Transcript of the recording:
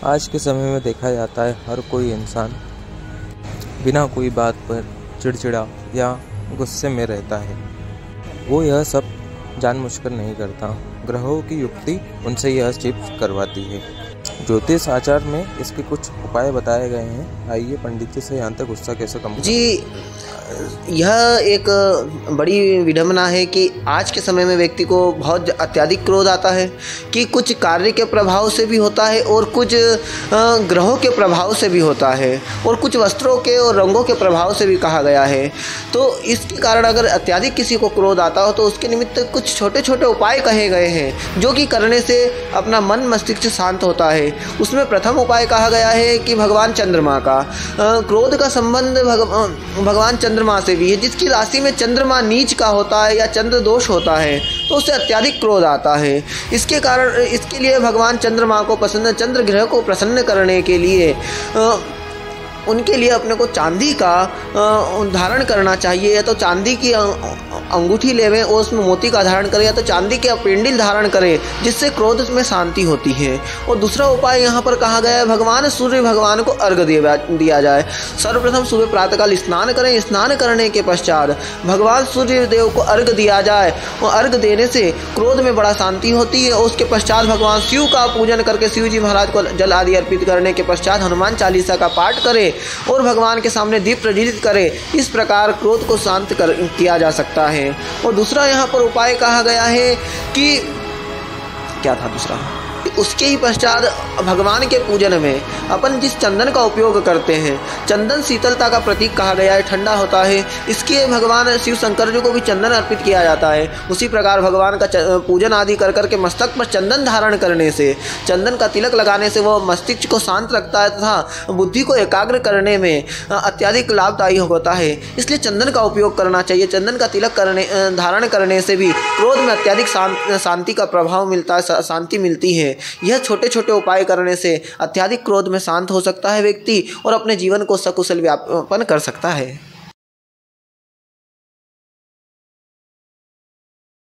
आज के समय में देखा जाता है हर कोई इंसान बिना कोई बात पर चिड़चिड़ा या गुस्से में रहता है। वो यह सब जानबूझकर नहीं करता। ग्रहों की युक्ति उनसे यह चीज करवाती है। ज्योतिष आचार में इसके कुछ उपाय बताए गए हैं। आइए पंडित जी से यहाँ तक गुस्सा कैसे कम जी, यह एक बड़ी विडंबना है कि आज के समय में व्यक्ति को बहुत अत्यधिक क्रोध आता है कि कुछ कार्य के प्रभाव से भी होता है और कुछ ग्रहों के प्रभाव से भी होता है और कुछ वस्त्रों के और रंगों के प्रभाव से भी कहा गया है। तो इसके कारण अगर अत्यधिक किसी को क्रोध आता हो तो उसके निमित्त कुछ छोटे छोटे उपाय कहे गए हैं जो कि करने से अपना मन मस्तिष्क शांत होता है। उसमें प्रथम उपाय कहा गया है कि भगवान चंद्रमा का क्रोध का संबंध भगवान चंद्रमा से भी है। जिसकी राशि में चंद्रमा नीच का होता है या चंद्र दोष होता है तो उससे अत्यधिक क्रोध आता है। इसके लिए भगवान चंद्रमा को चंद्र ग्रह को प्रसन्न करने के लिए उनके लिए अपने को चांदी का धारण करना चाहिए, या तो चांदी की अंगूठी लेवें और उसमें मोती का धारण करें, या तो चांदी के पेंडिल धारण करें, जिससे क्रोध में शांति होती है। और दूसरा उपाय यहाँ पर कहा गया है भगवान सूर्य भगवान को अर्घ्य दिया जाए। सर्वप्रथम सुबह प्रातःकाल स्नान करें। स्नान करने के पश्चात भगवान सूर्य देव को अर्घ्य दिया जाए और अर्घ्य देने से क्रोध में बड़ा शांति होती है। और उसके पश्चात भगवान शिव का पूजन करके शिव जी महाराज को जल आदि अर्पित करने के पश्चात हनुमान चालीसा का पाठ करें और भगवान के सामने दीप प्रज्वलित करें। इस प्रकार क्रोध को शांत किया जा सकता है। और दूसरा यहाँ पर उपाय कहा गया है कि क्या था दूसरा, उसके ही पश्चात भगवान के पूजन में अपन जिस चंदन का उपयोग करते हैं, चंदन शीतलता का प्रतीक कहा गया है, ठंडा होता है। इसके भगवान शिव शंकर जी को भी चंदन अर्पित किया जाता है। उसी प्रकार भगवान का पूजन आदि कर करके मस्तक पर चंदन धारण करने से, चंदन का तिलक लगाने से वो मस्तिष्क को शांत रखता है तथा बुद्धि को एकाग्र करने में अत्यधिक लाभदायी होता है। इसलिए चंदन का उपयोग करना चाहिए। चंदन का तिलक धारण करने से भी क्रोध में अत्यधिक शांति का प्रभाव मिलता है, शांति मिलती है। यह छोटे छोटे उपाय करने से अत्यधिक क्रोध में शांत हो सकता है व्यक्ति और अपने जीवन को सकुशल व्यापन कर सकता है।